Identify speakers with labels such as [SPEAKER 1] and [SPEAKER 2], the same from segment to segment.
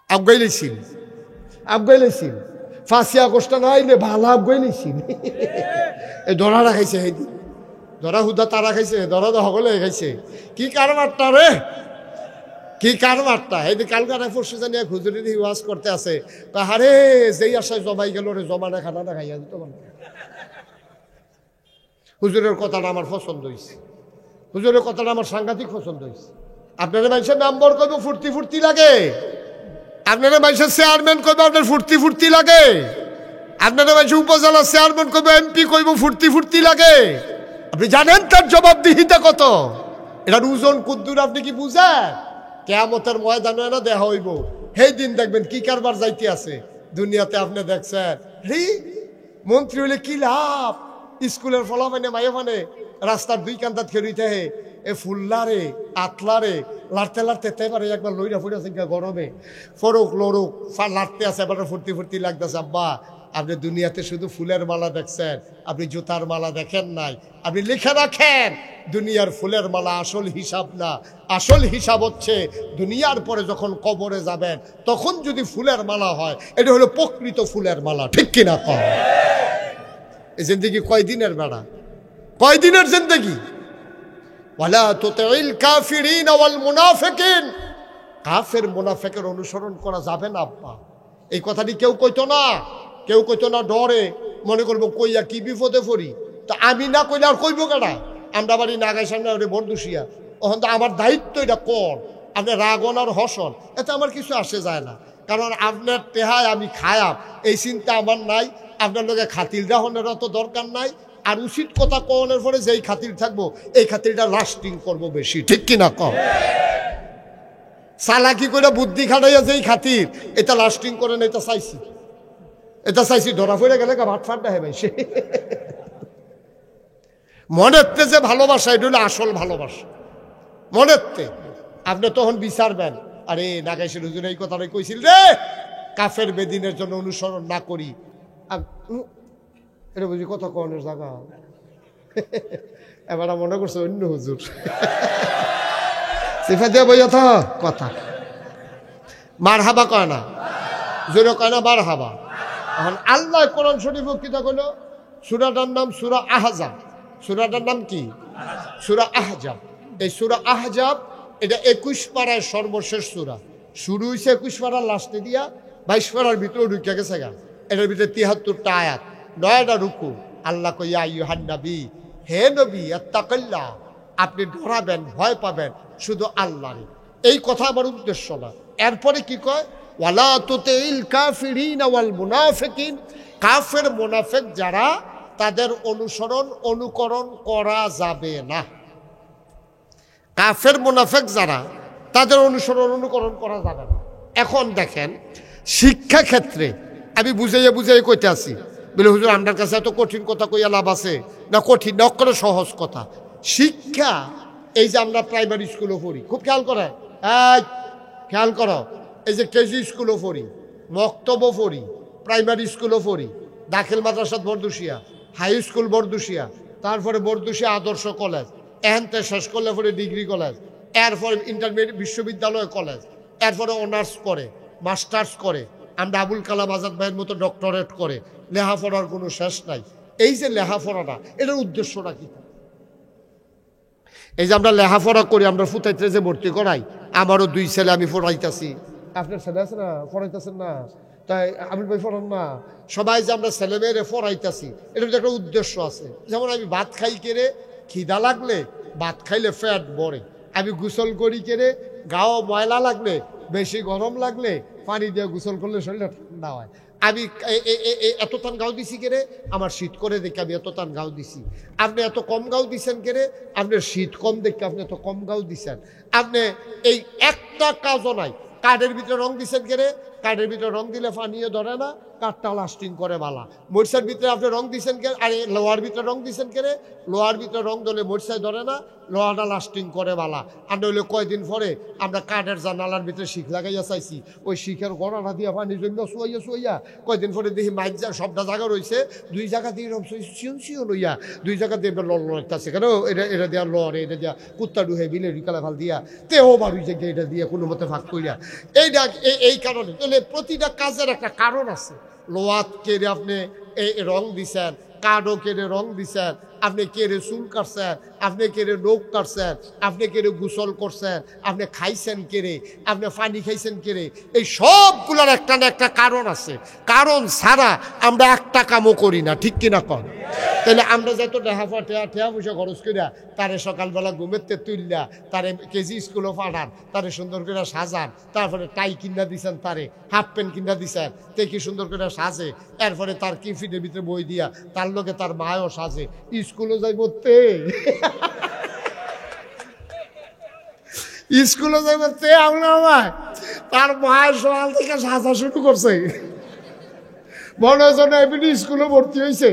[SPEAKER 1] আফগাইলেছিল 5 August না আইলে ভালো আফগাইলেছিল এই ধরা রাখাইছে হেদি ধরা হুদা তারা খাইছে ধরা তো সকলে খাইছে কি কারবারটা রে কি কারবারটা এই যে কালকাটা পরশু জানি এক হুজুরের ওয়াজ করতে আছে আরে যেই আশায় জমাই গেল রে জমানা খানাটা খাইয়া দিত হুজুরের কথাটা আমার পছন্দ হয়েছে হুজুরের কথাটা আমার সাংঘাতিক পছন্দ হয়েছে আপনারা মানুষের মেম্বার করবো ফুর্তি ফুর্তি লাগে আপনারা মানুষের চেয়ারম্যান করবো আপনার ফুর্তি ফুর্তি লাগে আপনারা মানুষের উপজেলা চেয়ারম্যান করবো এমপি করবো ফুর্তি ফুর্তি লাগে আপনি জানেন তার জবাবদিহিতা কত এটার ওজন কুদ্দুর আপনি কি বুঝেন কিয়ামতের ময়দানে না দেখা হইব সেই দিন দেখবেন কি কারবার যাইতে আছে দুনিয়াতে আপনি দেখছেন মন্ত্রী হইলে কি লাভ স্কুলের ফলাফানে মাইফানে রাস্তার দুই কান্তাত খেলুইতে হে এ ফুল্লারে আতলারে লাড়তে লাড়তে তেবারে একবার লইরা ফুড়েছে গরমে ফরুক লড়ুক লাড়তে আছে এবার ফুর্তি ফুর্তি লাগতেছে আব্বা আপনি দুনিয়াতে শুধু ফুলের মালা দেখছেন আপনি জুতার মালা দেখেন নাই আপনি লিখে রাখেন দুনিয়ার ফুলের মালা আসল হিসাব না আসল হিসাব হচ্ছে দুনিয়ার পরে যখন কবরে যাবেন তখন যদি ফুলের মালা হয় এটা হলো প্রকৃত ফুলের মালা ঠিক কিনা কয় এই জিন্দেগি কয়দিনের বেড়া কয়দিনের জিন্দেগি ওয়ালা তুতিল কাফিরিন ওয়াল মুনাফিকিন কাফের মুনাফিকের অনুসরণ করা যাবে না আব্বা এই কথাটি কেউ কইতো না ডরে মনে করবো কইয়া কি বিপদে পড়ি তা আমি না কইলে আর কইব কেডা আমরা বাড়ি নাগাই সামনে ওরে বরদুশিয়া ওখান তো আমার দায়িত্ব এটা কর আপনি রাগন আর হসন এতে আমার কিছু আসে যায় না কারণ আপনার টেহায় আমি খায়াম এই চিন্তা আমার নাই আপনার লোকে খাতিল রাহনেরও তো দরকার নাই আর উচিত কথা কওয়ানোর পরে যেই খাতির থাকবো এই খাতিরটা লাস্টিং করবো বেশি ঠিক কিনা কম চালাকি করে বুদ্ধি খাটাইয়া যেই খাতির এটা লাস্টিং করে না এটা চাইছি ধরা পড়ে গেলে ভাট ফাটটা হে ভাই সে মনেরতে যে ভালোবাসা এটা হলো আসল ভালোবাসা মনেরতে আপনি তখন বিচারবেন আরে নাগাইশের হুজুর এই কথাটাই কইছিল রে কাফের বেদিনের জন্য অনুসরণ না করি এটা বুঝি কথা কনের জায়গা এবার মনে করছে অন্য হুজুর সিফা দিয়ে বই কথা মার হাবা কয় না জোরে কয় না বার হাবা এখন আল্লাহ কোরআন শরীফ কিতা কইল সূরাটার নাম সূরা আহজাব সূরাটার নাম কি সূরা আহজাব এই সূরা আহজাব এটা 21 পারার সর্বশেষ সূরা শুরু হইছে 21 পারার লাস্টে দিয়া 22 পারার ভিতরে ঢুকে গেছে গা এটার ভিতরে 73টা আয়াত 9টা রুকু আল্লাহ কই ইয়া আইয়ুহান নবী হে নবী আত্তাকিল্লাহ আপনি ডরাবেন ভয় পাবেন শুধু আল্লাহর এই কথা আমার উদ্দেশ্য না এরপরে কি কয় ওয়ালা তুতিল কাফিরিন ওয়াল মুনাফিকিন কাফের মুনাফিক যারা তাদের অনুকরণ করা যাবে না কাফের মুনাফিক যারা তাদের অনুকরণ করা যাবে না এখন দেখেন শিক্ষা ক্ষেত্রে আমি বুঝাইয়া কইতে আছি বলে হুজুর আমার কাছে এত কঠিন কথা কইয়া লাভ আছে না কঠিন না করে সহজ কথা শিক্ষা এই যে আমরা প্রাইমারি স্কুলে পড়ি খুব খেয়াল করো এই যে কেজি স্কুলও পড়ি মক্তবও পড়ি প্রাইমারি স্কুলও পড়ি দাখিল মাদ্রাসাত বরদুশিয়া হাই স্কুল বরদুশিয়া তারপরে বরদুশিয়া আদর্শ কলেজ এহেনতে শেষ করলে পরে ডিগ্রি কলেজ এরপরে ইন্টারমিডিয়েট বিশ্ববিদ্যালয় কলেজ এরপরে অনার্স করে মাস্টার্স করে আমরা আবুল কালাম আজাদ ভাইয়ের মতো ডক্টরেট করে লেখাপড়ার কোনো শেষ নাই এই যে লেখাপড়াটা এটার উদ্দেশ্যটা কি এই যে আমরা লেখাপড়া করি আমরা ফুটাইতে যে ভর্তি করাই আমারও 2 ছেলে আমি পড়াইতেছি আপনার ছেলে আছে না পড়াইতেছেন না তাই আমি ভাই পড়ান না সবাই যে আমরা ছেলে মেয়েরে পড়াইতেছি এটার একটা উদ্দেশ্য আছে যেমন আমি ভাত খাই কেড়ে খিদা লাগলে ভাত খাইলে ফ্যাট বড়ে আমি গোসল করি কেড়ে গাও ময়লা লাগলে বেশি গরম লাগলে পানি দিয়ে গোসল করলে শরীরটা ঠান্ডা হয় আমি এত টান গাও দিছি কেড়ে আমার শীত করে দেখে আমি এত টান গাও দিছি আপনি এত কম গাও দিছেন কেড়ে আপনার শীত কম দেখে আপনি এত কম গাও দিছেন আপনি এই একটা কাজও নাই কাঠের ভিতরে রং দিছেন কেড়ে কাঠের ভিতরে রং দিলে পানিও ধরে না, কাঠটা লাস্টিং করে বালা। মরিচার ভিতরে আপনি রং দিচ্ছেন কে, আরে লোহার ভিতরে রং দিচ্ছেন কে রে, লোহার ভিতরে রং দিলে মরিচায় ধরে না, লোহাটা লাস্টিং করে বালা। আর নইলে কয়দিন পরে আমরা কাঠের জানালার ভিতরে শিখ লাগাইয়া চাইছি, ওই শিখের গড়াটা দিয়ে পানি জন্য শুয়াইয়া কয়দিন পরে দেখি মাইক যা সবটা জায়গা রয়েছে, দুই জায়গা দিয়ে রং শিউন লইয়া, দুই জায়গা দিয়ে লড়তেছে কেন, এটা দেওয়া লড়ে, এটা দিয়া কুত্তা ডুহে বিলে রিকালা ভাল দিয়া তেও বাড়ি যে এটা দিয়ে কোনো মতে ভাগ করিয়া। এই কারণে তাহলে প্রতিটা কাজের একটা কারণ আছে। লোহাত কেড়ে আপনি এই রং দিছেন, কাঠও কেড়ে রং দিছেন, আপনি কেড়ে চুল কাটছেন, আপনি কেড়ে নখ কাটছেন, আপনি কেড়ে গোসল করছেন, আপনি খাইছেন কেড়ে, আপনি পানি খাইছেন কেড়ে, এই সবগুলোর একটা না একটা কারণ আছে। কারণ ছাড়া আমরা একটা কামও করি না, ঠিক কিনা কন? তাহলে আমরা যত ঠেয়া পয়সা খরচ করিয়া তারে সকালবেলা ঘুমেতে তুললা, তারে কেজি স্কুলও পাঠান, তারে সুন্দর করে সাজান, তারপরে টাই কিনা দিছেন, তারে হাফ প্যান্ট কিনা দিছেন, তে কি সুন্দর করে সাজে, এরপরে তার কিফিনের ভিতরে বই দিয়া তার লোকে তার মায়ও সাজে, স্কুলও যাইব তে স্কুলে যাইব তে আমার তার মায়ের সকাল থেকে সাজা শুরু করছে, মনে হয় এমনি স্কুলে ভর্তি হয়েছে।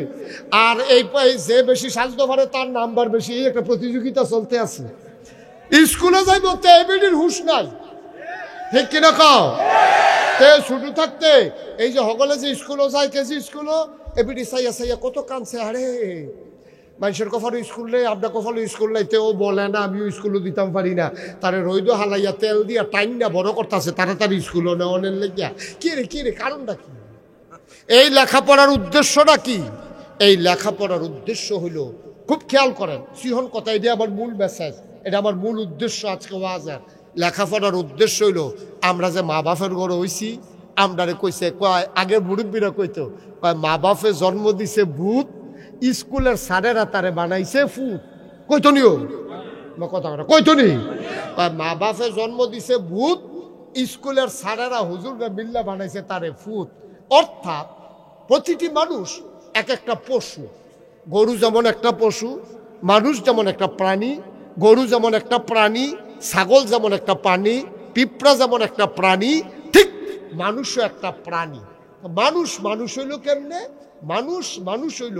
[SPEAKER 1] আর এই যে বেশি সাজতে পারে তার নাম্বার বেশি, একটা প্রতিযোগিতা চলতে আছে। স্কুলে যাইব তে এমনির হুঁশ নাই, ঠিক কিনা কও? তে শুরু থাকতে এই যে সকলে যে স্কুলও যায়, কেজি স্কুলও এমনি চাইয়া কত কানছে, আরে মানুষের কখনো স্কুল নেই, আপনার কখনো স্কুল নাই, তেও বলে না আমিও স্কুলও দিতাম পারি না, তারে রইদ হালাইয়া তেল দিয়া টাইম না বড় করতেছে, তাড়াতাড়ি স্কুলও নেওয়ানের লেগিয়া। কি রে কারণটা কি? এই লেখাপড়ার উদ্দেশ্যটা কি? এই লেখাপড়ার উদ্দেশ্য হইল, খুব খেয়াল করেন, সিহন কথা, এটা আমার মূল মেসেজ, এটা আমার মূল উদ্দেশ্য আজকে ওয়াজের। লেখাপড়ার উদ্দেশ্য হইল, আমরা যে মা বাপের ঘরে হইছি, আমরারে কইছে কয়, আগে মুরব্বীরা কইতো কয় মা বাপে জন্ম দিছে ভূত, স্কুলের স্যারেরা তারে বানাইছে ফুট। কইতো নিও কথা কইতো নি, মা বাপে জন্ম দিছে ভূত, স্কুলের স্যারেরা হুজুররা মিল্লা বানাইছে তারে ফুট। অর্থাৎ প্রতিটি মানুষ এক একটা পশু। গরু যেমন একটা পশু, মানুষ যেমন একটা প্রাণী, গরু যেমন একটা প্রাণী, ছাগল যেমন একটা প্রাণী, পিঁপড়া যেমন একটা প্রাণী, ঠিক মানুষও একটা প্রাণী। মানুষ হইল কেমনে? মানুষ হইল,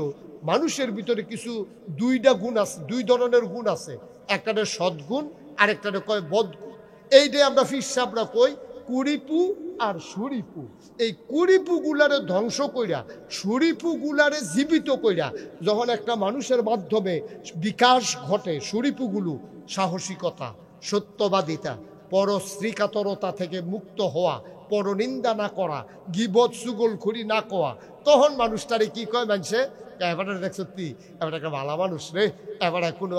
[SPEAKER 1] মানুষের ভিতরে কিছু দুইটা গুণ আছে, দুই ধরনের গুণ আছে, একটারে সদ্গুণ আর একটারে কয় বদগুণ। এইটাই আমরা ফিরসাবরা কই কুড়িপু আর সুরিপু। এই কুড়িপু গুলারে ধ্বংস কইরা, সুরিপু গুলারে জীবিত কইরা যখন একটা মানুষের মাধ্যমে বিকাশ ঘটে, সুরিপুগুলো সাহসিকতা, সত্যবাদিতা, পরশ্রীকাতরতা থেকে মুক্ত হওয়া, পরনিন্দা না করা, গীবত চুগলখড়ি না করা, তখন মানুষটারে কি কয় মানুষে, এবারে দেখছ তুই এবার একটা ভালো মানুষ রে, এবারে কোনো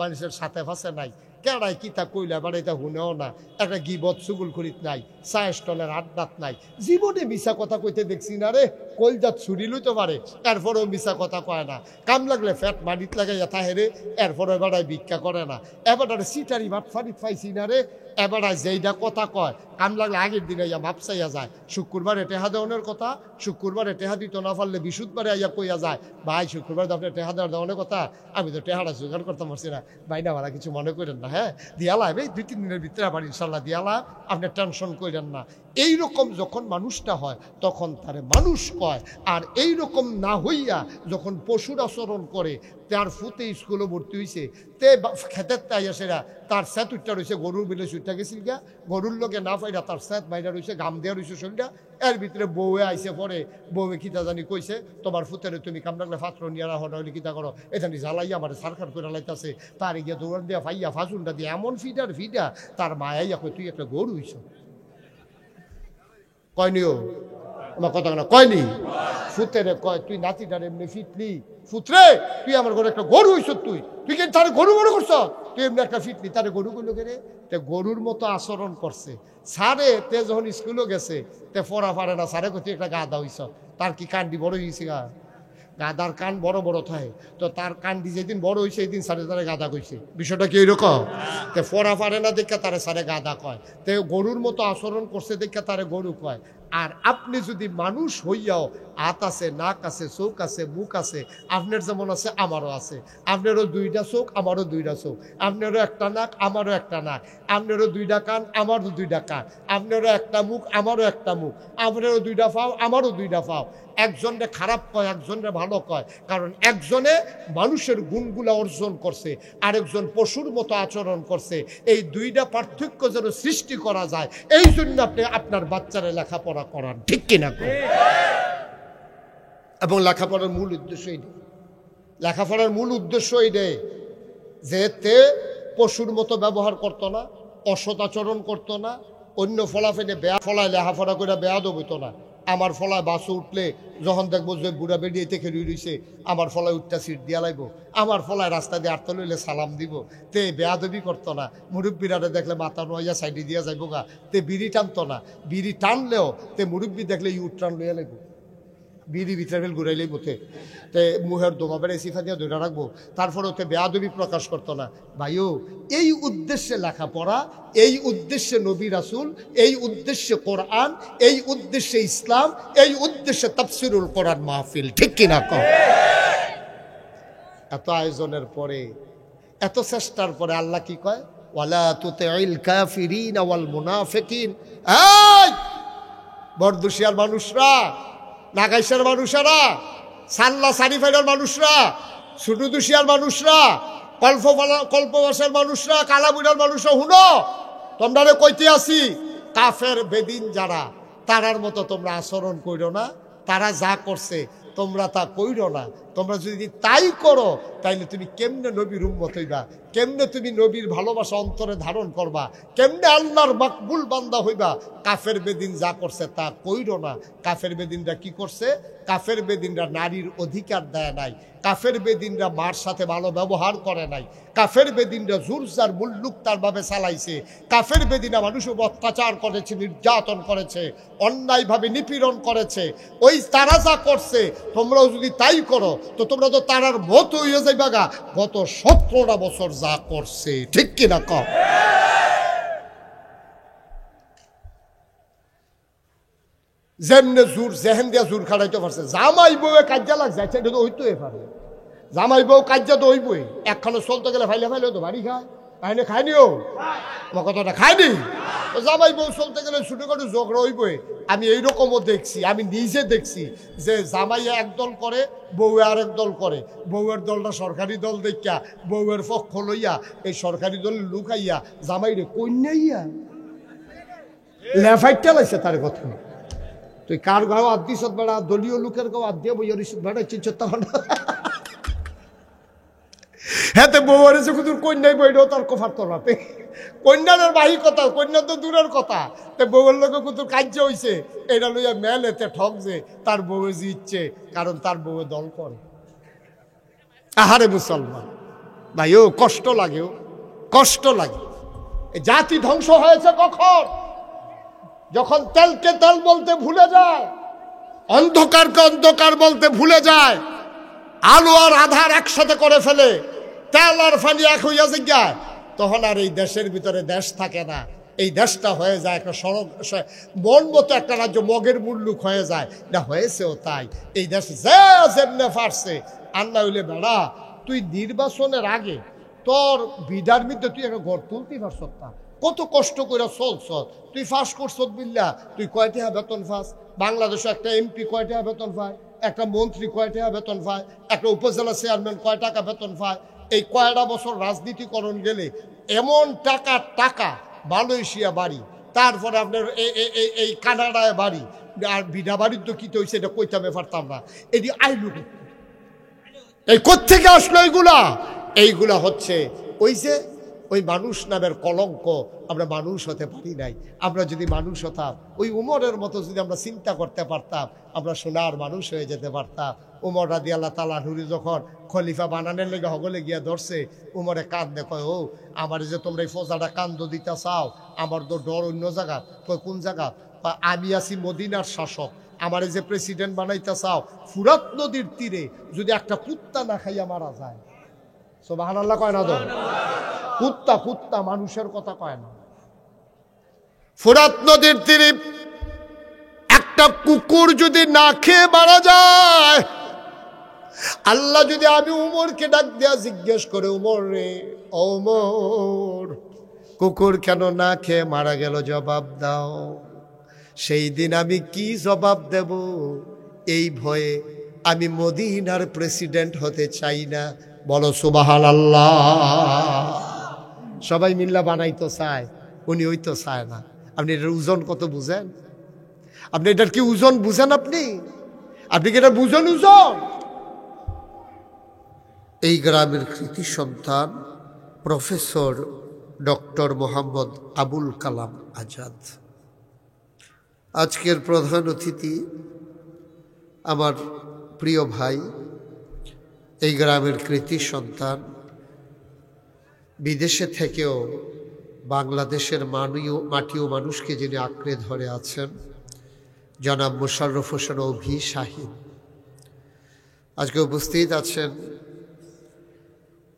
[SPEAKER 1] মানুষের সাথে ফাঁসে নাই, কেড়াই কিতা কইলে এবার এটা শুনেও না, একটা গিবত চুগুল করিত নাই, চায়ের স্টলের আড্ডাত নাই, জীবনে মিশা কথা কইতে দেখছি না রে, কলজাত ছুরি লইতে পারে, এরপরেও মিশা কথা কয় না, কাম লাগলে ফ্যাট মাটিত লাগাইয়া থাহে রে, এরপরে এবারায় ভিক্ষা করে না, এবারে সিটারি ভাত ফাটিত পাইছি না রে, এবারায় যেইটা কথা কয়, কাম লাগলে আগের দিনে ইয়া মাপ চাইয়া যায়, শুক্রবারে টেহা দেওয়ানের কথা, শুক্রবারে টেহা দিত না পারলে বিশুদ্ধবারে আইয়া কইয়া যায়, ভাই শুক্রবার তো আপনার টেহা দেওয়ানের কথা, আমি তো টেহাটা জোগাড় করতে পারছি না, ভাই না ভাড়া কিছু মনে করেন না, হ্যাঁ দিয়ালা এই 2-3 দিনের ভিতরে আবার ইনশাল্লাহ দিয়ালা, আপনি টেনশন করেন না। এইরকম যখন মানুষটা হয় তখন তারে মানুষ কয়। আর এইরকম না হইয়া যখন পশুর আচরণ করে, তার ফুতে স্কুলে ভর্তি হয়েছে, তে খেতের তাই সেরা তার স্যাত উঠটা রয়েছে, গরুর বিলে সুইটা গেছিল গা, গরুর লোকে না পাইরা তার স্যাত বাইরা রয়েছে, গাম দেওয়া রয়েছে শরীরটা, এর ভিতরে বউয়ে আইসে পরে, বউয়ে কিতা জানি কইছে, তোমার ফুতেরে তুমি কাম লাগলে পাত্র নিয়ে রাখো, নইলে কিতা করো, এখানে জ্বালাইয়া আমার সারখার করে লাইতেছে, তার গিয়ে দৌড়ান দিয়া ফাইয়া ফাঁসুনটা দিয়ে এমন ফিডা তার মায়াইয়া কই তুই একটা গরু হইছ, কয়নিও আমার কথা না, কয়নি ফুতেরে কয় তুই নাতিটার এমনি ফিটলি, ফুতরে তুই আমার ঘরে একটা গরু হইছ, তুই কি তার গরু মনে করছ, তুই এমনি একটা ফিটলি, তারে গরু করলো কেরে, তে গরুর মতো আচরণ করছে। সারে তে যখন স্কুলে গেছে, তে পড়া পারে না, সারে তুই একটা গাদা হইছ, তার কি কান্ডি বড় হয়েছে গা, গাদার কান বড় বড় থাকে, তো তার কান্ডি যেদিন বড় হয়েছে এই দিন সারে তারে গাদা কইছে, বিষয়টা কি এইরকম? তে পড়া পারে না দেখা তারে সারে গাদা কয়, তে গরুর মতো আচরণ করছে দেখা তারে গরু কয়। আর আপনি যদি মানুষ হইয়াও হাত আছে, নাক আছে, চোখ আছে, মুখ আছে, আপনার যেমন আছে আমারও আছে। আপনারও দুইটা চোখ, আমারও দুইটা চোখ, আপনারও একটা নাক, আমারও একটা নাক, আপনারও দুইটা কান, আমারও দুইটা কান, আপনারও একটা মুখ, আমারও একটা মুখ, আপনারও দুইটা পাও, আমারও দুইটা পাও। একজনে খারাপ কয়, একজনে ভালো কয়, কারণ একজনে মানুষের গুণগুলা অর্জন করছে, আরেকজন পশুর মতো আচরণ করছে। এই দুইটা পার্থক্য যেন সৃষ্টি করা যায়, এই জন্য আপনি আপনার বাচ্চারা লেখাপড়া করান, ঠিক কিনা? এবং লেখাপড়ার মূল উদ্দেশ্য এই, লেখাপড়ার মূল উদ্দেশ্য এই যে তে পশুর মতো ব্যবহার করতো না, অসৎ আচরণ করতো না, অন্য ফলাফেনে বেয়া ফলায় লেখাপড়া করে বেয়াদব হইতো না। আমার ফলায় বাসে উঠলে যখন দেখবো যে বুড়া বেরিয়ে থেকে রইছে, আমার ফলায় উঠটা সিট দিয়া লাগব, আমার ফলায় রাস্তা দিয়ে আটতে লইলে সালাম দিব, তে বেয়াদবি করতো না। মুরব্বীরারে দেখলে মাথা নোয়া সাইডে দিয়া যাইব গা, তে বিড়ি টানতো না, বিড়ি টানলেও তে মুরব্বী দেখলে ইউট টান লইয়া লাগবো, বিড়ি ভিতরে ফেল ঘুরাইলেই মতে, তে মুহের দোমা বেড়ে সিফা দিয়ে ধরে রাখবো। তারপরে ওতে বেয়াদবি প্রকাশ করতো না। ভাইও, এই উদ্দেশ্যে লেখাপড়া, এই উদ্দেশ্যে নবী রাসূল, এই উদ্দেশ্যে কোরআন, এই উদ্দেশ্যে ইসলাম, এই উদ্দেশ্যে তাফসিরুল কোরআন মাহফিল, ঠিক কিনা কও? এত আয়োজনের পরে, এত চেষ্টার পরে আল্লাহ কি কয়? ওয়ালা তুতিল কাফিরিন ওয়াল মুনাফিকিন। এই বরদুশিয়ার মানুষরা, নাগাইশের মানুষেরা, সাল্লা সারিফাইডার মানুষরা, সুটুদুশিয়ার মানুষরা, কল্পবাসের মানুষরা, কালাবুড়ার মানুষরা, হুনো, তোমরা কইতে আসি, কাফের বেদিন যারা, তারার মতো তোমরা আচরণ কইরো না। তারা যা করছে তোমরা তা কইরো না। তোমরা যদি তাই করো, তাইলে তুমি কেমনে নবীর উম্মত হইবা, কেমনে তুমি নবীর ভালোবাসা অন্তরে ধারণ করবা, কেমনে আল্লাহর মাকবুল বান্দা হইবা? কাফের বেদিন যা করছে তা কইরো না। কাফের বেদিনরা কি করছে? কাফের বেদিনরা নারীর অধিকার দেয় নাই, কাফের বেদিনরা মার সাথে ভালো ব্যবহার করে নাই, কাফের বেদিনরা জুরজার মুল্লুক তার ভাবে চালাইছে, কাফের বেদিনা মানুষ অত্যাচার করেছে, নির্যাতন করেছে, অন্যায়ভাবে নিপীড়ন করেছে। ওই তারা যা করছে তোমরাও যদি তাই করো, তো তোমরা তো তারার মতো হয়ে যাইবা গা, গত 17টা বছর যা করছে, ঠিক কিনা কও? যেমনে জোর জেহেন দিয়া জোর খাড়াইতে পারছে, জামাই বউ কাজ্যা লাগছে, এটা তো হইতেই পারে, জামাই বউ কাজ্যা তো হইবই। একখানে চলতে গেলে ফাইলে ফাইলে তো বাড়ি খায়, কাহিনী খায়নিও, আমার কথাটা খায়নি। জামাই বউ চলতে গেলে ছোটখাটো ঝগড়া হইবই। আমি এইরকমও দেখছি, আমি নিজে দেখছি যে জামাই একদল করে, বউ আরেক দল করে। বউয়ের দলটা সরকারি দল দেখিয়া বউয়ের পক্ষ লইয়া এই সরকারি দল লুকাইয়া জামাইরে কন্যাইয়া লেফাইটটা লাগছে। তার কথা তুই কার গাও আদ দিস বেড়া, দলীয় লোকের গাও আদ দিয়ে বইয়া বেড়া চিনছ, তখন হ্যাঁ বউয়ারে যে কুতুর কন্যাই বইটাও তার কফার তোলাতে, কন্যার বাহি কথা, কন্যা তো দূরের কথা। তো বউয়ের লোক কুতুর কার্য হয়েছে, এটা লইয়া মেলেতে ঠক যে তার বউয়ে জিতছে, কারণ তার বউয়ে দল করে। আহারে মুসলমান ভাইও, কষ্ট লাগেও, কষ্ট লাগে। জাতি ধ্বংস হয়েছে কখন? যখন তেলকে তেল বলতে ভুলে যায়, অন্ধকারকে অন্ধকার বলতে ভুলে যায়, আলো আর আধার একসাথে করে ফেলে, তেল আর ফানি এক হইয়া যায়, তখন আর এই দেশের ভিতরে দেশ থাকে না। এই দেশটা হয়ে যায় একটা সড়ক, মন মতো একটা রাজ্য, মগের মুল্লুক হয়ে যায়। এটা হয়েছেও তাই। এই দেশ যেমনে পারছে, আল্লাহ হইলে বেড়া, তুই নির্বাচনের আগে তোর বিডার মধ্যে তুই একটা ঘর তুলতে পারছ না, কত কষ্ট করে চলছ, তুই ফাঁস করছ বিল্লা, তুই কয় টাকা বেতন পাস? বাংলাদেশে একটা এমপি কয় টাকা বেতন পায়, একটা মন্ত্রী কয় টাকা বেতন পায়, একটা উপজেলা চেয়ারম্যান কয় টাকা বেতন পায়? এই কয়টা বছর রাজনীতিকরণ গেলে এমন টাকা, মালয়েশিয়া বাড়ি, তারপরে আপনার এই কানাডায় বাড়ি, আর বিডা বাড়ির তো কি হয়েছে এটা কইতে আমি পারতাম না। এটি আইলু এই কোত্থেকে আসলো? এইগুলা হচ্ছে ওই মানুষ নামের কলঙ্ক। আমরা মানুষ হতে পারি নাই। আমরা যদি মানুষ হতাম, ওই উমরের মতো যদি আমরা চিন্তা করতে পারতাম, আমরা সোনার মানুষ হয়ে যেতে পারতাম। উমর রাদিয়াল্লাহু তাআলা আনহু যখন খলিফা বানানোর লেগে হগলে গিয়া ধরছে, উমরে কান্দে, কয় ও আমার যে তোমরা এই ফোজাটা কান্দ দিতে চাও, আমার তো ডর অন্য জায়গা। কয় কোন জায়গা? আমি আছি মদিনার শাসক, আমার যে প্রেসিডেন্ট বানাইতে চাও, ফুরাত নদীর তীরে যদি একটা কুত্তা না খাইয়া মারা যায়, সুবহানাল্লাহ কয় না? তো কুত্তা মানুষের কথা কয় না। ফুরাত নদীর তীরে একটা একটা কুকুর যদি না খেয়ে মারা যায়, আল্লাহ যদি আমি উমরকে ডাক দেয়া জিজ্ঞেস করে, উমর রে ওমর, কুকুর কেন না খেয়ে মারা গেল, জবাব দাও। সেই দিন আমি কি জবাব দেব? এই ভয়ে আমি মদিনার প্রেসিডেন্ট হতে চাই না। বলো সুবহানাল্লাহ। সবাই মিল্লা বানাইতো চায়, উনি ওই তো চায় না। আপনি এটার ওজন কত বুঝেন? আপনি এটার কি ওজন বুঝেন? আপনি কি এটা বুঝেন ওজন? এই গ্রামের কৃতি সন্তান প্রফেসর ডক্টর মোহাম্মদ আবুল কালাম আজাদ। আজকের প্রধান অতিথি আমার প্রিয় ভাই, এই গ্রামের কৃতি সন্তান, বিদেশে থেকেও বাংলাদেশের মাটি ও মানুষকে যিনি আঁকড়ে ধরে আছেন, জনাব মোশাররফ হোসেন অভি শাহীন। আজকে উপস্থিত আছেন।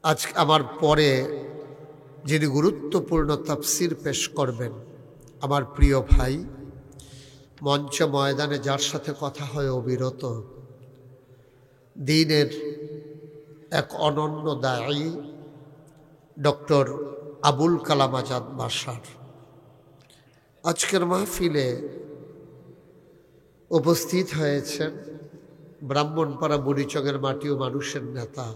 [SPEAKER 1] আজ আমার পরে যিনি গুরুত্বপূর্ণ তাফসির পেশ করবেন, আমার প্রিয় ভাই, মঞ্চ ময়দানে যার সাথে কথা হয় অবিরত, দ্বীনের এক অনন্য দায়ী ডক্টর আবুল কালাম আজাদ বাশার। আজকের মাহফিলে উপস্থিত হয়েছেন ব্রাহ্মণপাড়া বুড়িচকের মাটি ও মানুষের নেতা,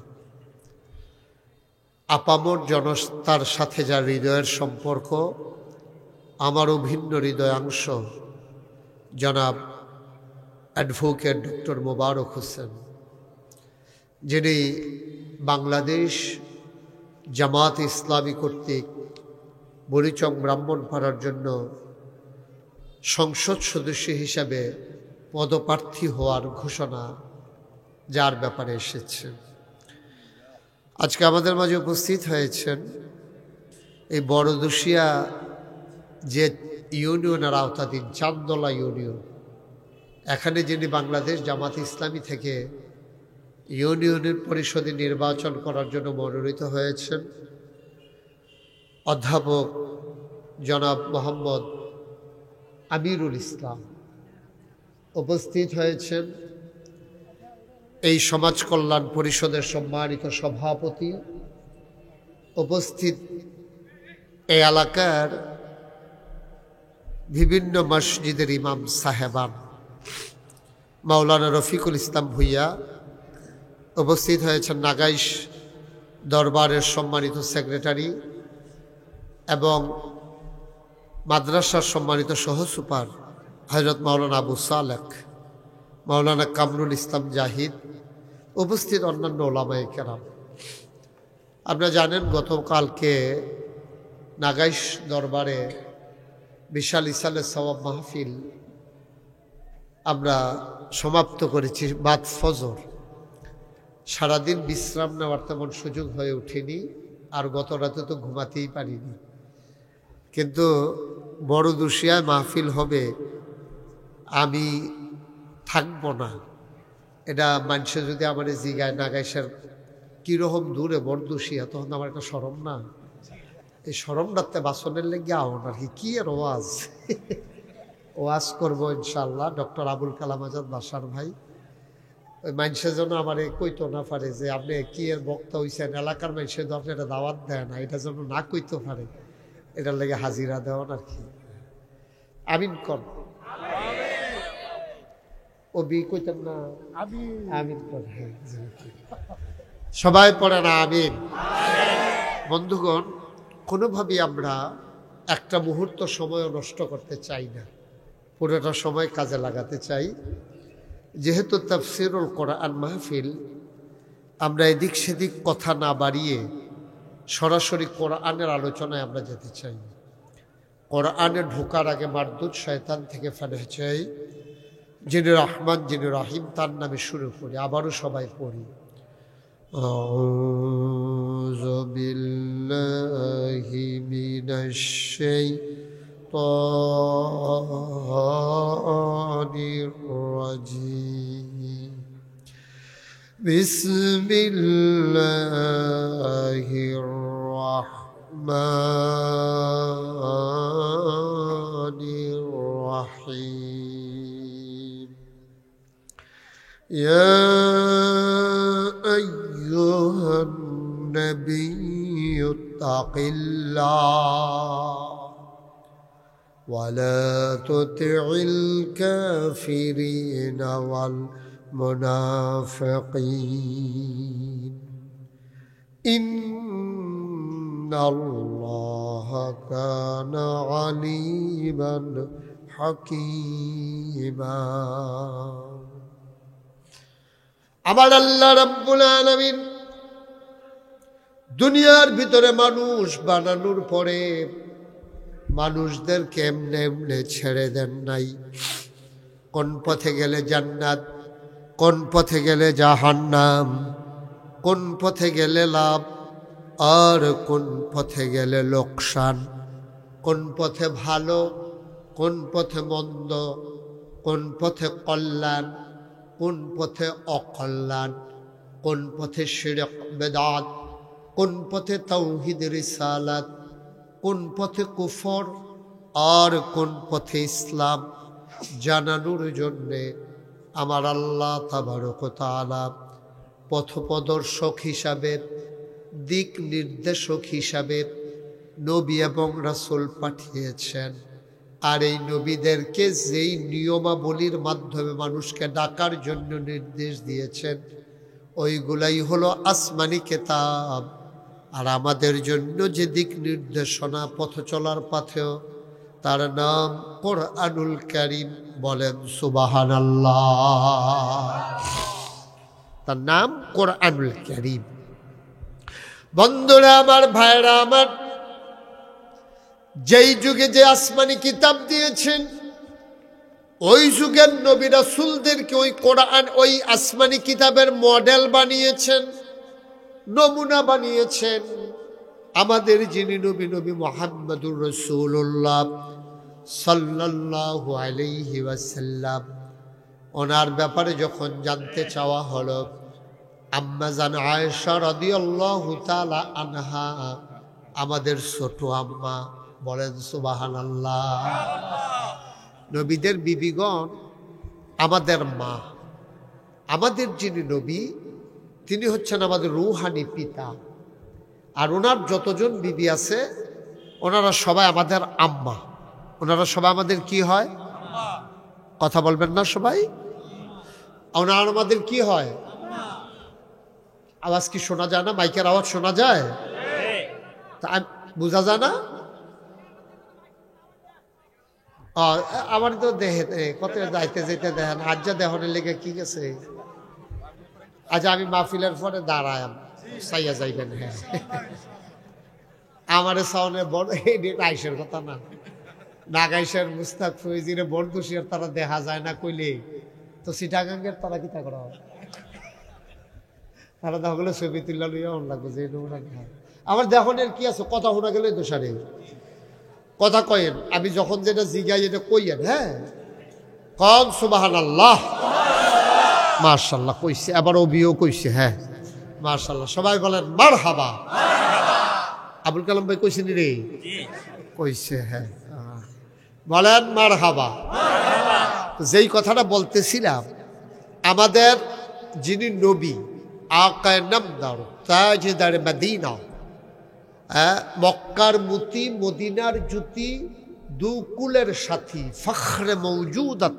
[SPEAKER 1] আপামর জনতার সাথে যার হৃদয়ের সম্পর্ক, আমারও ভিন্ন হৃদয়াংশ, জনাব অ্যাডভোকেট ডক্টর মোবারক হোসেন, যিনি বাংলাদেশ জামাত ইসলামী কর্তৃক বুড়িচং ব্রাহ্মণপাড়ার জন্য সংসদ সদস্য হিসাবে পদপ্রার্থী হওয়ার ঘোষণা, যার ব্যাপারে এসেছেন। আজকে আমাদের মাঝে উপস্থিত হয়েছেন এই বড়দুশিয়া যে ইউনিয়নের আওতাধীন চান্দলা ইউনিয়ন, এখানে যিনি বাংলাদেশ জামাত ইসলামী থেকে ইউনিয়নের পরিষদে নির্বাচন করার জন্য মনোনীত হয়েছেন, অধ্যাপক জনাব মোহাম্মদ আমিরুল ইসলাম। উপস্থিত হয়েছেন এই সমাজ কল্যাণ পরিষদের সম্মানিত সভাপতি, উপস্থিত এই এলাকার বিভিন্ন মসজিদের ইমাম সাহেবান, মাওলানা রফিকুল ইসলাম ভুইয়া। উপস্থিত হয়েছেন নাগাইশ দরবারের সম্মানিত সেক্রেটারি এবং মাদ্রাসার সম্মানিত সহসুপার হযরত মাওলানা আবু সালেক, মাওলানা কামরুল ইসলাম জাহিদ, উপস্থিত অন্যান্য ওলামায়ে কেরাম। আপনারা জানেন গতকালকে নাগাইশ দরবারে বিশাল ইসালে সওয়াব মাহফিল আমরা সমাপ্ত করেছি বাদ ফজর। সারাদিন বিশ্রাম নেওয়ার তেমন সুযোগ হয়ে ওঠেনি, আর গত রাতে তো ঘুমাতেই পারিনি। কিন্তু বড়দুশিয়ায় মাহফিল হবে, আমি থাকব না, এটা মানুষে যদি আমার জিগায় নাগাইশের কীরকম দূরে বড়দুশিয়া, তখন আমার একটা শরম না, এই শরমটাতে বাসনের লেগে আহন আর কি এর ওয়াজ ওয়াজ করবো ইনশাল্লাহ। ডক্টর আবুল কালাম আজাদ বাশার ভাই, ওই মানুষের জন্য আমার কইতো না পারে যে আপনি কি এর বক্তা হইছেন, এলাকার মানুষের তো আপনি এটা দাওয়াত দেয় না, এটা যেন না কইতে পারে, এটার লেগে হাজিরা দেওয়ান আর কি। আমিন কর, ও বি কইতেন না, আমিন কর, সবাই পড়ে না আমিন। বন্ধুগণ, কোনোভাবেই আমরা একটা মুহূর্ত সময়ও নষ্ট করতে চাই না, পুরোটা সময় কাজে লাগাতে চাই। যেহেতু তাফসিরুল কোরআন মাহফিল, আমরা এদিক সেদিক কথা না বাড়িয়ে সরাসরি কোরআনের আলোচনায় আমরা যেতে চাই। কোরআনে ঢোকার আগে মারদুদ শয়তান থেকে ফেলে চাই, যিনি রহমান যিনি রহিম, তার নামে শুরু করি। আবারও সবাই পড়ি, আউযু বিল্লাহি মিনাশ শাইতানির রাজিম, বিসমিল্লাহির রাহমানির রাহিম, يا أيها النبي اتق الله ولا تطع الكافرين والمنافقين إن الله كان عليما حكيما আমার আল্লাহ রাব্বুল আলামিন দুনিয়ার ভিতরে মানুষ বানানোর পরে মানুষদের কেমনে এমনে ছেড়ে দেন নাই। কোন পথে গেলে জান্নাত, কোন পথে গেলে জাহান্নাম, কোন পথে গেলে লাভ আর কোন পথে গেলে লোকসান, কোন পথে ভালো, কোন পথে মন্দ, কোন পথে কল্যাণ, কোন পথে অকল্যাণ, কোন পথে শিরক বেদাত, কোন পথে তাওহীদ রিসালাত, কোন পথে কুফর আর কোন পথে ইসলাম জানানোর জন্যে আমার আল্লাহ তাবারক ওয়া তাআলা পথপ্রদর্শক হিসাবে, দিক নির্দেশক হিসাবে নবী এবং রাসূল পাঠিয়েছেন। আর এই নবীদেরকে যেই নিয়মাবলীর মাধ্যমে মানুষকে ডাকার জন্য নির্দেশ দিয়েছেন ওইগুলাই হলো আসমানি কিতাব। আর আমাদের জন্য যে দিক নির্দেশনা পথ চলার পথেও তার নাম কোরআনুল কারীম। বলেন সুবহানাল্লাহ। তার নাম কোরআনুল কারীম। বন্ধুরা আমার, ভাইরা আমার, যেই যুগে যে আসমানি কিতাব দিয়েছেন ওই যুগের নবী রাসূলদেরকে ওই কোরআন, ওই আসমানি কিতাবের মডেল বানিয়েছেন, নমুনা বানিয়েছেন। আমাদের যিনি নবী, নবী মুহাম্মদুর রাসূলুল্লাহ সাল্লাল্লাহু আলাইহি ওয়াসাল্লাম, ওনার ব্যাপারে যখন জানতে চাওয়া হলো, আম্মা জান আয়েশা রাদিয়াল্লাহু তাআলা আনহা, আমাদের ছোট আম্মা, বলেন সুবহানাল্লাহ। নবীদের বিবিগণ আমাদের মা। আমাদের যিনি নবী তিনি হচ্ছেন আমাদের রূহানি পিতা। আর ওনার যতজন বিবি আছে ওনারা সবাই আমাদের আম্মা। ওনারা সবাই আমাদের কি হয়? কথা বলবেন না সবাই? ওনারা আমাদের কি হয়? আওয়াজ কি শোনা যায় না? মাইকের আওয়াজ শোনা যায়? তা বোঝা যায় না? আমার তো দেহে কত যাইতে যেতে দেখেন, আজ যা দেহনের লেগে কি গেছে। আজ আমি মাহফিলের পরে দাঁড়ায় সাইয়া যাইবেন। হ্যাঁ, আমার সাউনের বড় আইসের কথা না, নাগাইশের মুস্তাক ফৈজিরে বড় দোষীর তারা দেখা যায় না কইলে তো সিটাগাঙ্গের তারা কিতা করা হয়, তারা দেখা গেলে ছবি তুল্লা লইয়া অন লাগবে যে আমার দেহনের কি আছে। কথা শোনা গেলে দোষারে কথা কয়েন, আমি যখন যেটা জিগাই এটা কইয়েন। হ্যাঁ, কন সুবহানাল্লাহ। মাশাআল্লাহ কইছে, আবার অবিও কইছে। হ্যাঁ মাশাআল্লাহ, সবাই বলেন মারহাবা। আবুল কালাম ভাই কইছেন রে? কইছে। হ্যাঁ বলেন মারহাবা। যেই কথাটা বলতেছিলাম, আমাদের যিনি নবী আকায়ে নামদার তাজদার মদিনা, মক্কার মুতি মদিনার জুতি, দুকুলের সাথী, ফখরে মৌজুদাত,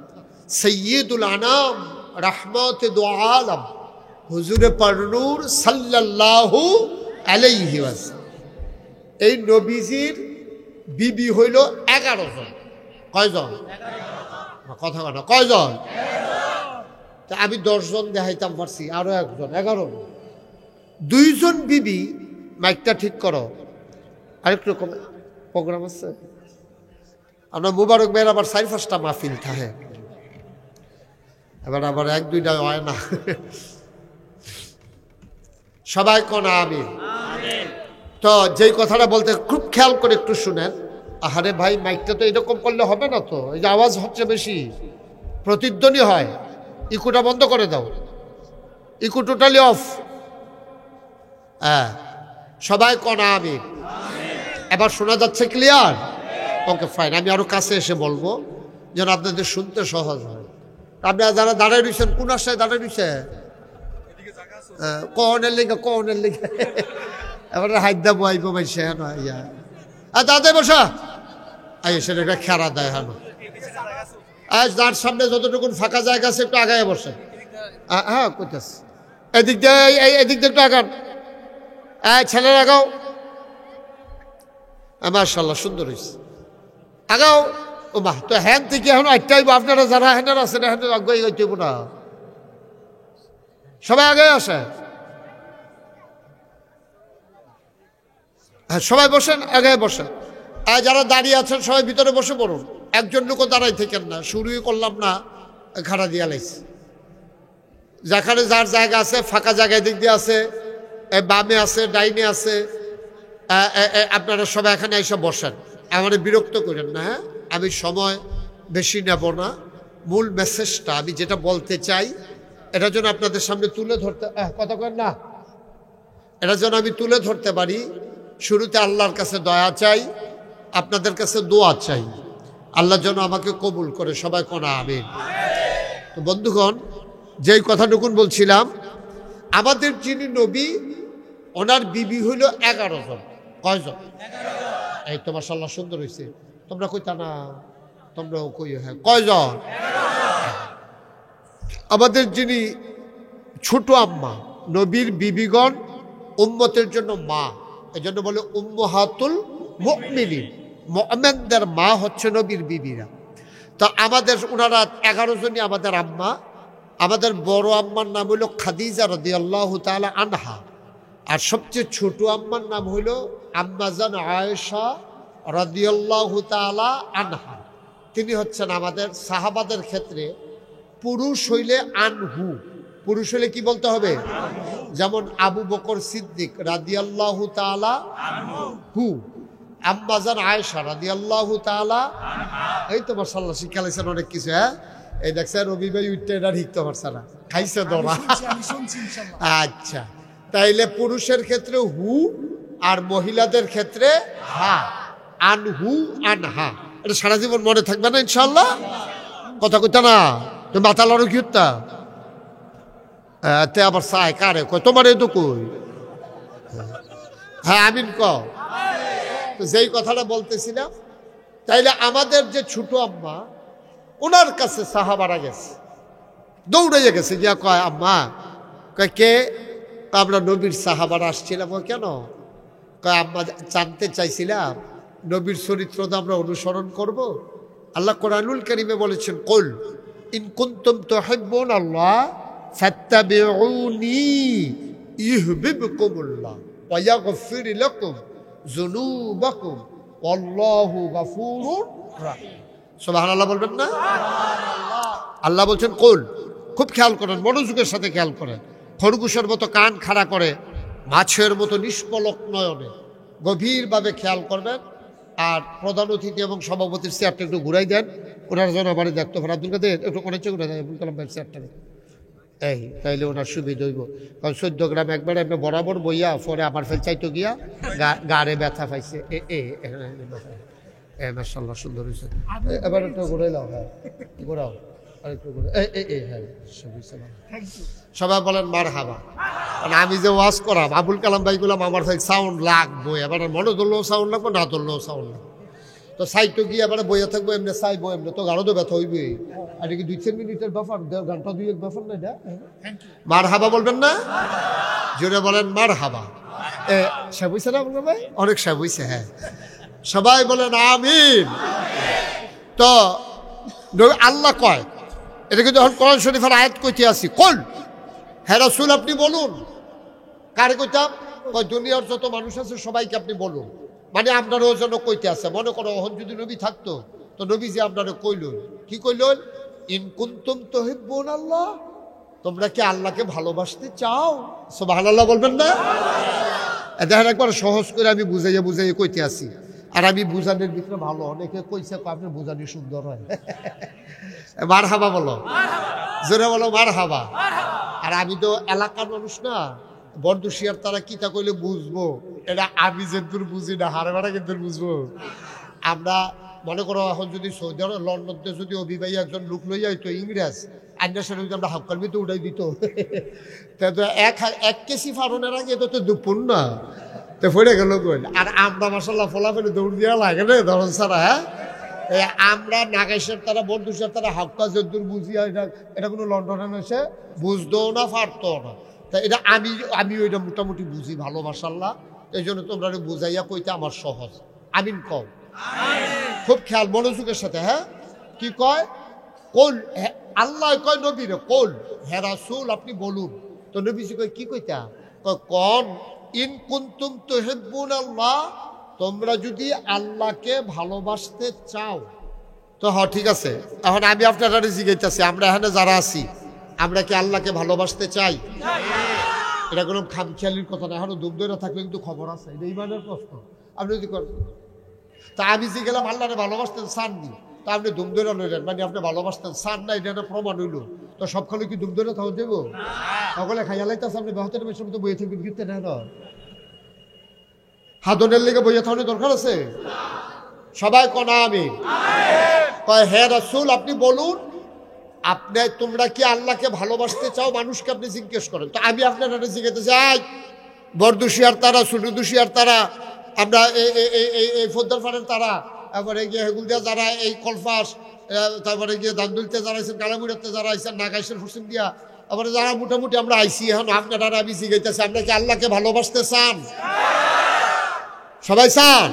[SPEAKER 1] সৈয়দুল আনাম, রহমতে দু আলম, হুজুরে পারনূর সাল্লাল্লাহু আলাইহি ওয়াসাল্লাম। এই নবীজির বিবি হইল 11 জন। কয়জন? কথা কথা কয়জন? তা আমি 10 জন দেখাইতাম পারছি, আরো একজন 11। 2 জন বিবি। মাইকটা ঠিক করো, আরেকটু প্রোগ্রাম আছে। আমরা মুবারক ভাইয়ের আবার 4-5টা মাহফিল থাকে, এবার আবার 1-2টা হয় না। সবাই কোন আমিন। তো যেই কথাটা বলতে খুব খেয়াল করে একটু শুনেন। আহারে ভাই, মাইকটা তো এরকম করলে হবে না তো, এই যে আওয়াজ হচ্ছে বেশি, প্রতিধ্বনি হয়। ইকুটা বন্ধ করে দাও, ইকু টোটালি অফ। হ্যাঁ, সবাই কোন আমিন। এবার শোনা যাচ্ছে ক্লিয়ার? Okay fine. আমি আরো কাছে এসে বলবো যেন আপনাদের শুনতে সহজ হয়। আপনারা যারা দাঁড়ায় রয়েছেন কোন আশায় দাঁড়ায় রয়েছে কনের লিগে এবার হাইদা বইব মাইছে হ্যাঁ ইয়া আর দাদা বসা সেটা একটা খেরা দেয় হ্যাঁ আজ যার সামনে যতটুকু ফাঁকা জায়গা আছে একটু আগায় বসে হ্যাঁ কইতাছে এদিক দিয়ে এদিক দিয়ে একটু আগান ছেলের আগাও মাশাআল্লাহ সুন্দর হয়েছে আগাও ও মা তো হ্যান থেকে এখন আটটাইব আপনারা যারা হ্যানের আছেন হ্যান আগে গাইতেইব না সবাই আগে আসে হ্যাঁ সবাই বসেন আগে বসেন আর যারা দাঁড়িয়ে আছেন সবাই ভিতরে বসে পড়ুন একজন লোকও দাঁড়াই থেকেন না শুরুই করলাম না খাড়া দিয়া লাইছি যেখানে যার জায়গা আছে ফাঁকা জায়গায় দিক দিয়ে আছে বামে আছে ডাইনে আছে আপনারা সবাই এখানে এসে বসেন আমার বিরক্ত করেন না হ্যাঁ আমি সময় বেশি নেব না মূল মেসেজটা আমি যেটা বলতে চাই এটা যেন আপনাদের সামনে তুলে ধরতে কথা করেন না এটা যেন আমি তুলে ধরতে পারি শুরুতে আল্লাহর কাছে দয়া চাই আপনাদের কাছে দোয়া চাই আল্লাহ যেন আমাকে কবুল করে সবাই কোনা আমিন তো বন্ধুগণ যেই কথাটুকুন বলছিলাম আমাদের যিনি নবী ওনার বিবি হইল 11 জন কয়জন এই তো মাশাআল্লাহ সুন্দর হয়েছে তোমরা কইতা না তোমরাও কই হ্যাঁ কয়জন আমাদের যিনি ছোট আম্মা নবীর বিবিগণ উম্মতের জন্য মা এই জন্য বলে উম্মাহাতুল মুমিনিন মুমিনদের মা হচ্ছে নবীর বিবিরা তো আমাদের ওনারা 11 জনই আমাদের আম্মা আমাদের বড় আম্মার নাম হইল খাদিজা রাদিয়াল্লাহু তাআলা আনহা আর সবচেয়ে ছোট আম্মার নাম হইল আম্মাজান আয়েশা রাদিয়াল্লাহু তাআলা আনহা তিনি হচ্ছেন আমাদের সাহাবাদের ক্ষেত্রে পুরুষ হইলে আনহু পুরুষ হইলে কি বলতে হবে যেমন আবু বকর সিদ্দিক রাদিয়াল্লাহু তাআলা আনহু আম্মাজান আয়েশা রাদিয়াল্লাহু তাআলা এই তো মাশাআল্লাহ শিক্ষা লাইছেন অনেক কিছু হ্যাঁ এই দেখছেন রবি ভাই উঠতে এটা শিখতে পারছে না খাইছে দোরা আচ্ছা তাইলে পুরুষের ক্ষেত্রে হু আর মহিলাদের ক্ষেত্রে হা আনহু আনহা এটা সারা জীবন মনে থাকবে না ইনশাআল্লাহ কথা কইতা না তুমি মাথা লড়ো কি হত্যা তে আবার চাই কারে কয় তোমার এই তো কই হ্যাঁ আমিন ক যেই কথাটা বলতেছিলাম তাইলে আমাদের যে ছোট আম্মা ওনার কাছে সাহাবারা গেছে দৌড়াইয়া গেছে গিয়া কয় আম্মা কয় কে আমরা নবীর সাহাবারা আসছিলাম কেন কয় আম্মা জানতে চাইছিলাম নবীর চরিত্র তো আমরা অনুসরণ করব আল্লাহ কোরআনুল কারীমে বলেছেন কুল ইন কুনতুম তুহিব্বুন আল্লাহ ফাত্তাবিউনি ইউহিব্বুকুমুল্লাহ ওয়া ইয়াগফির লাকুম যুনুবাকুম আল্লাহু গফুরুর রাহিম সুবহানাল্লাহ বলবেন না আল্লাহ বলছেন কুল খুব খেয়াল করেন মনোযোগের সাথে খেয়াল করেন খরগোশের মতো কান খাড়া করে মাছের মতো নিষ্পলক নয়নে গভীরভাবে খেয়াল করবেন আর প্রধান অতিথি এবং সভাপতির চেয়ারটা একটু ঘুরাই দেন ওনার জন্য আমার দেখতে পারেন আব্দুল কাদের একটু অনেক ঘুরে দেয় আব্দুল কালাম ভাইয়ের চেয়ারটা এই তাইলে ওনার সুবিধা হইব কারণ 14 গ্রাম একবার এমনি বরাবর বইয়া পরে আমার ফেল চাইতো গিয়া গাড়ে ব্যথা পাইছে মাশাআল্লাহ সুন্দর হয়েছে এবার একটু ঘুরাই লাও হ্যাঁ ঘোরাও আরেকটু ঘুরে হ্যাঁ সবাই বলেন মারহাবা মানে আমি যে ওয়াজ করাম আবুল কালাম ভাই গুলাম আমার ভাই সাউন্ড লাগবো এবার মনে ধরলেও সাউন্ড লাগবো না ধরলেও সাউন্ড লাগবো তো সাইটও গিয়ে এবার বইয়া থাকবো এমনি চাইবো এমনি তো গাড়ো তো ব্যথা হইবে আর কি 2-3 মিনিটের ব্যাপার ঘন্টা 2-1 ব্যাপার না এটা মারহাবা বলবেন না জোরে বলেন মারহাবা সে বুঝছে না আপনার ভাই অনেক সে বুঝছে হ্যাঁ সবাই বলেন আমিন তো আল্লাহ কয় এটা কিন্তু যখন কোরআন শরীফের আয়াত কইতে আসি কল হ্যাঁ রাসূল আপনি বলুন কারে কইতাম দুনিয়ার যত মানুষ আছে সবাইকে আপনি বলুন মানে আপনারও যেন কইতে আছে মনে করো ওহন যদি নবী থাকতো তো নবী যে আপনারা কইলেন কি কইলেন ইন কুনতুম তুহিব্বুন আল্লাহ তোমরা কি আল্লাহকে ভালোবাসতে চাও সুবহানাল্লাহ বলবেন না দেখেন একবার সহজ করে আমি বুঝাইয়া কইতে আসি আর আমি বুঝানোর ভিতরে ভালো অনেকে কইছে আপনার বুঝানি সুন্দর হয় মারহাবা বলো জোরে বলো মারহাবা আর আমি তো এলাকার মানুষ না বর্দুশিয়ার তারা কিতা কইলে বুঝবো এটা আমি যেদূর বুঝি না হারে বাড়া কিন্তু বুঝবো আমরা মনে করো এখন যদি সৌদি আরব লন্ডনতে যদি অভিবাহী একজন লোক লইয়া হইতো ইংরেজ আন্না সেটা যদি আমরা হাক্কার ভিতরে উঠাই দিত তো এক কেসি ফারনের আগে তো দুপুর না তো ফেরে গেল কইল। আর আমরা মাসাল্লাহ ফলাফেলে দৌড় দেওয়া লাগে না ধরন ছাড়া। হ্যাঁ আমরা নাগেশের তারা বন্ধুসের তারা হাক্কা যদ্দুর বুঝিয়া এটা কোনো লন্ডনে এসে বুঝতেও না পারতো না। তা এটা আমি ওইটা মোটামুটি বুঝি ভালো মাসাল্লাহ, এই জন্য তোমরা বুঝাইয়া কইতে আমার সহজ। আমিন কও, খুব খেয়াল মনোযোগের সাথে। হ্যাঁ কি কয়? কোল আল্লাহ কয় নবীরে কোল হে রাসূল আপনি বলুন। তো নবীজি কয় কি কইতা? কন ইন কুনতুম তুহিব্বুনাল্লাহ, তোমরা যদি আল্লাহকে ভালোবাসতে চাও তো ঠিক আছে। এখন আমি আপনারা জিজ্ঞাসা, আমরা এখানে যারা আছি আমরা কি আল্লাহকে ভালোবাসতে চাই? এটা কোনো খামখেয়ালির কথা না, এখনো দুধ ধরে থাকলে কিন্তু খবর আছে, এটা ইমানের প্রশ্ন। আপনি যদি করেন তা আমি যে গেলাম আল্লাহরে ভালোবাসতেন চাননি, তা আপনি দুম ধরে লইলেন মানে আপনি ভালোবাসতেন চান না, এটা একটা প্রমাণ হইল। তো সবখানে কি দুম ধরে থাকুন দেবো? সকলে খাইয়া লাইতেছে, আপনি বেহতের মেয়ের মতো বইয়ে থাকবেন কিন্তু না হাদনের লেগে বইয়া থাকার দরকার আছে? সবাই কনা আমি কয় হে রাসূল আপনি বলুন, আপনি তোমরা কি আল্লাহকে ভালোবাসতে চাও? মানুষকে আপনি জিজ্ঞেস করেন। তো আমি আপনারা জিজ্ঞাসা চাই বরদুশি আর তারা ছোটদুশি আর তারা আমরা এই ফোদ্দার ফাড়ের তারা, তারপরে গিয়ে হেগুলদিয়া যারা এই কলফাস, তারপরে গিয়ে দান্দুলিতে যারা আইসেন, কালামুড়াতে যারা আইসেন, নাগাইশের হুসেন দিয়া, তারপরে যারা মোটামুটি আমরা আইসি এখন আপনারা আমি জিজ্ঞাসা আমরা কি আল্লাহকে ভালোবাসতে চান? সবাই চান?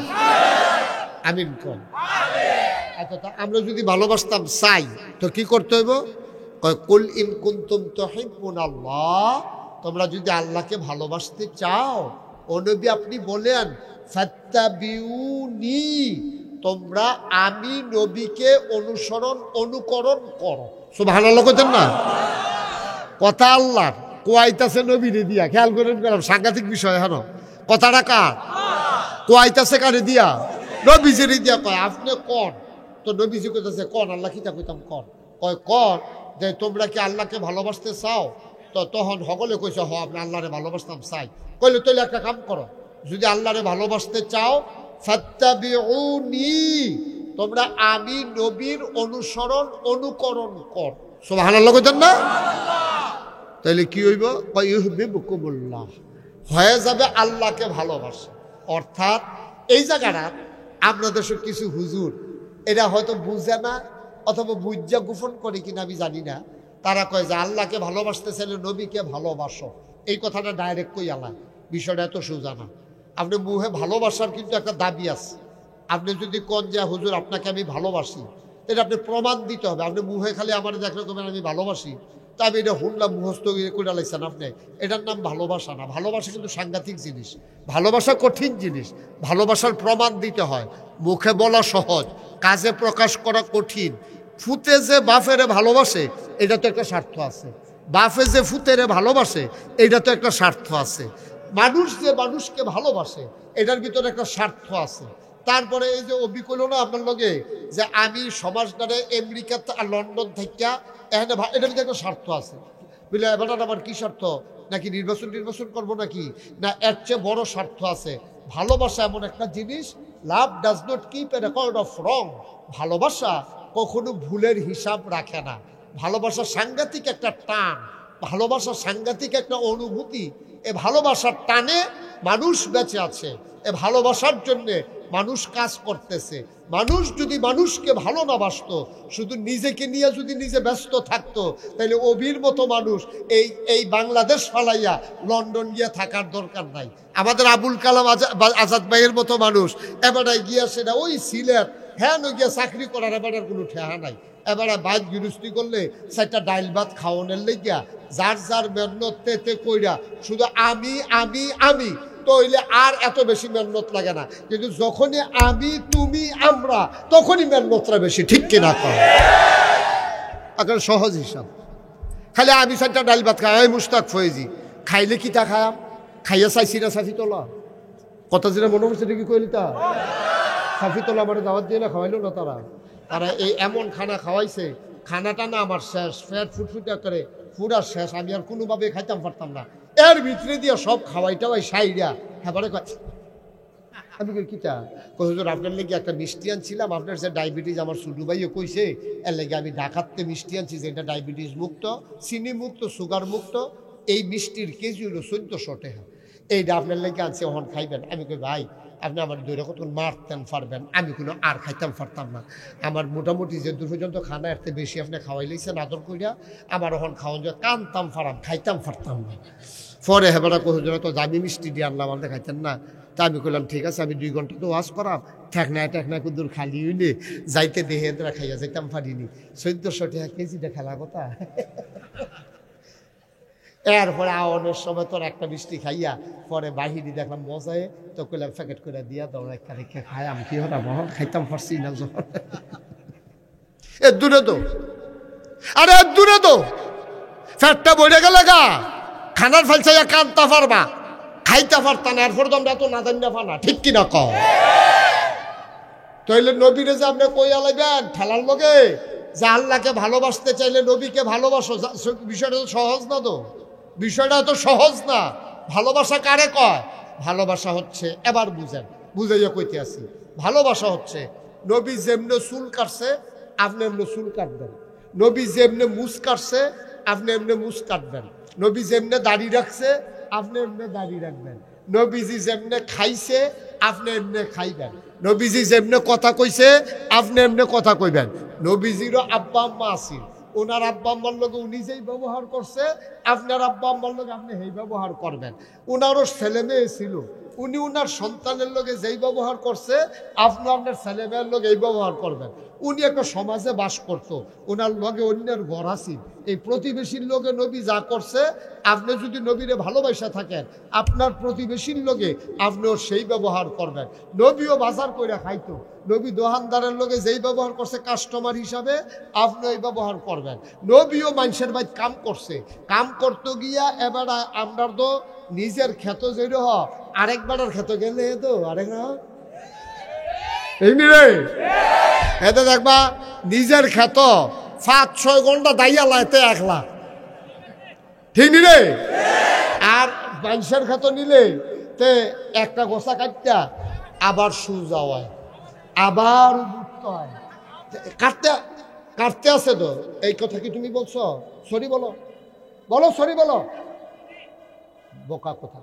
[SPEAKER 1] আমিন কোন। আচ্ছা আমরা যদি ভালোবাসতাম চাই তো কি করতে হইব? কুল ইন কুনতুম তুহিব্বুনাল্লাহ, তোমরা যদি আল্লাহকে ভালোবাসতে চাও ও নবী আপনি বলেন ফাত্তাবিউনি, তোমরা আমি নবীকে অনুকরণ করো। সুবহানাল্লাহ কইতেন না? কথা আল্লাহর কোয়াইতাছে নবীরে দিয়া, খেয়াল করেন সাংঘাতিক বিষয়। এখন কথাটা কার? কোয়াইতাছে কারে দিয়া? নবীজির দিয়া। কয় আপনি কন। তো নবীজি কইতাছে কন আল্লাহ কিতা কইতাম কন। কয় কন যে তোমরা কি আল্লাহকে ভালোবাসতে চাও? তো তখন সকলে কইছে হ আপনি আল্লাহরে ভালোবাসতাম চাই। কইলে তাহলে একটা কাম করো, যদি আল্লাহরে ভালোবাসতে চাও ফাত্তাবিউনি, তোমরা আমি নবীর অনুকরণ কর। সুবহানাল্লাহ কইতেন না? তাহলে কি হইব? ইউহিব্বুকুমুল্লাহ, হয়ে যাবে আল্লাহকে ভালোবাসা। অর্থাৎ এই জায়গাটা আপনাদের সব কিছু হুজুর এটা হয়তো বুঝে না অথবা বুঝা গোপন করে কিনা আমি জানি না, তারা কয় যে আল্লাহকে ভালোবাসতে চাইলে নবীকে ভালোবাসো। এই কথাটা ডাইরেক্ট কই আল্লাহ, বিষয়টা এত সোজা না। আপনি মুহে ভালোবাসার কিন্তু একটা দাবি আছে। আপনি যদি কোন যে হুজুর আপনাকে আমি ভালোবাসি, এটা আপনি প্রমাণ দিতে হবে। আপনি মুহে খালি আমার দেখলে কবেন আমি ভালোবাসি, তা আমি এটা হুনলাম মুহস্ত করে লাইছেন আপনি, এটার নাম ভালোবাসা না। ভালোবাসা কিন্তু সাংঘাতিক জিনিস, ভালোবাসা কঠিন জিনিস। ভালোবাসার প্রমাণ দিতে হয়। মুখে বলা সহজ, কাজে প্রকাশ করা কঠিন। ফুতে যে বাফেরে ভালোবাসে এটা তো একটা স্বার্থ আছে, বাফে যে ফুতেরে ভালোবাসে এটা তো একটা স্বার্থ আছে, মানুষ যে মানুষকে ভালোবাসে এটার ভিতরে একটা স্বার্থ আছে। তারপরে এই যে অবিকল না আপনার লগে যে আমি সমাজটারে আমেরিকা আর লন্ডন থেকে এখানে, এটার ভিতরে একটা স্বার্থ আছে। বুঝলে এবার আমার কি স্বার্থ? নাকি নির্বাচন করবো নাকি? না, এর চেয়ে বড় স্বার্থ আছে। ভালোবাসা এমন একটা জিনিস, লাভ does not keep A record of রং। ভালোবাসা কখনো ভুলের হিসাব রাখে না। ভালোবাসা সাংঘাতিক একটা টান, ভালোবাসা সাংঘাতিক একটা অনুভূতি। এ ভালোবাসার টানে মানুষ বেঁচে আছে, এ ভালোবাসার জন্যে মানুষ কাজ করতেছে। মানুষ যদি মানুষকে ভালো না বাসত, শুধু নিজেকে নিয়ে যদি নিজে ব্যস্ত থাকতো, তাহলে অভির মতো মানুষ এই বাংলাদেশ ফালাইয়া লন্ডন গিয়ে থাকার দরকার নাই। আমাদের আবুল কালাম আজাদ ভাইয়ের মতো মানুষ এবারে গিয়া সেটা ওই সিলেট হ্যাঁ গিয়া চাকরি করার এবারের কোনো ঠেহা নাই। এবারে বাইক গৃহস্থী করলে সেটা ডাইল ভাত খাওয়ানোর লেগিয়া যার যার মেহনত তেতে কইরা শুধু আমি আমি আমি তো হইলে আর এত বেশি মেহনত লাগে না। কিন্তু যখনই আমি তুমি আমরা তখনই মেহনতটা বেশি, ঠিক কিনা? এখন সহজ হিসাব, খালি আমি চারটা ডাইল ভাত খাই মুস্তাক ফয়েজি খাইলে কি তা খাম, খাইয়া চাইছি না সাফি তোলা কথা যেটা মনে হচ্ছে কি কইলি তা সাফি তোলা আমার দাওয়াত দিয়ে না খাওয়াইলো না তারা এই এমন খানা খাওয়াইছে, খানাটা না আমার শেষ, ফ্যাট ফুটফুটা করে পুরা শেষ, আমি আর কোনোভাবে খাইতাম পারতাম না। এর ভিতরে দিয়ে সব খাওয়াইটা ওই সাইডা এবারে আমি কই কিটা? কই হুজুর আপনার লেগে একটা মিষ্টি আনছিলাম, আপনার যে ডায়াবেটিস আমার ছোট ভাইও কইছে, এর লেগে আমি ঢাকাতে মিষ্টি আনছি যে এটা ডায়াবেটিস মুক্ত, চিনি মুক্ত, সুগার মুক্ত। এই মিষ্টির কেজি হলো 1400 টাকা। এইটা আপনার লেগে আনছে, ওখান খাইবেন। আমি কই ভাই আপনি আমার দৈরা কতক্ষণ মারতেন পারবেন, আমি কোনো আর খাইতাম পারতাম না। আমার মোটামুটি যে দূর পর্যন্ত খানা এর বেশি আপনি খাওয়াই লইছেন আদর করিয়া, আমার ওখান খাওয়ান যে কানতাম ফারাম, খাইতাম পারতাম না। পরে হেবারা কহুজরা তো দামি মিষ্টি দিয়ে আনলাম, আপনি খাইতেন না। তা আমি কইলাম ঠিক আছে, আমি 2 ঘন্টা তো ওয়াজ করাম, ঠেকনা কুদুর খালি হইলে যাইতে দেহে খাইয়া যাইতাম পারিনি। 1400 টাকা কেজিটা খেলা কথা। এরপরে আওয়ানোর সময় তোর একটা মিষ্টি খাইয়া পরে বাহিনী দেখলাম মজায়, তো কইলাম প্যাকেট করে দিয়া দৌড় একটা রেখে খাই, আমি কি হতাম মহল খাইতাম পারছি না যখন। এর দূরে তো, আরে এর দূরে তো ফ্যাটটা বইরে গেলে গা, খানার ফেলছাইয়া কানতা পারবা, খাইতে পারতা না। এরপর তোমরা তো না জানি না পানা, ঠিক কিনা কও? তাইলে নবীরে যে আপনি কইয়া লাগবেন ঠেলার লগে যে আল্লাহকে ভালোবাসতে চাইলে নবীকে ভালোবাসো, বিষয়টা তো সহজ না। তো বিষয়টা তো সহজ না। ভালোবাসা কারে কয়? ভালোবাসা হচ্ছে, এবার বুঝেন, বুঝাইয়া কইতে আসি, ভালোবাসা হচ্ছে নবী যেমনে চুল কাটছে আপনি এমনি চুল কাটবেন, নবী যেমনে মুছ কাটছে আপনি এমনি মুছ কাটবেন, নবী যেমনে দাড়ি রাখছে আপনি এমনি দাড়ি রাখবেন, নবীজি যেমনে খাইছে আপনি এমনি খাইবেন, নবীজি যেমনে কথা কইছে আপনি এমনি কথা কইবেন। নবীজিরও আব্বা আম্মা আছিল, ওনার আব্বা আম্মার লোকে উনি যেই ব্যবহার করছে আপনার আব্বা আম্মার লোকে আপনি সেই ব্যবহার করবেন। ওনারও ছেলে মেয়ে ছিল, উনি উনার সন্তানের লোকে যেই ব্যবহার করছে আপনি আপনার ছেলে মেয়ের লোক এই ব্যবহার করবেন। উনি একটা সমাজে বাস করত, ওনার লগে অন্যের ঘর আছিল, এই প্রতিবেশীর লোকে নবী যা করছে আপনি যদি নবীরে ভালোবাসা থাকেন আপনার প্রতিবেশীর লোকে আপনিও সেই ব্যবহার করবেন। নবীও বাজার কইরা খাইতো, নবী দোকানদারের লোকে যেই ব্যবহার করছে কাস্টমার হিসাবে আপনি এই ব্যবহার করবেন। নবীও মানুষের ভাই কাম করছে, কাম করতে গিয়া এবার আমরা তো নিজের ক্ষেত যেই হ আরেকবারের ক্ষেত গেলে তো আরেক না এমনি রে, এতে দেখবা নিজের ক্ষেত 5-6 ঘন্টা দাইয়া লাইতে 1 লাখ, ঠিক নি রে? আর মানুষের ক্ষেত নিলে তে একটা গোসা কাটটা আবার সুজা হয়, আবার উঠতে হয়, কাটতে কাটতে আছে তো। এই কথা কি তুমি বলছো? সরি বলো, বলো সরি বলো, বোকা কথা।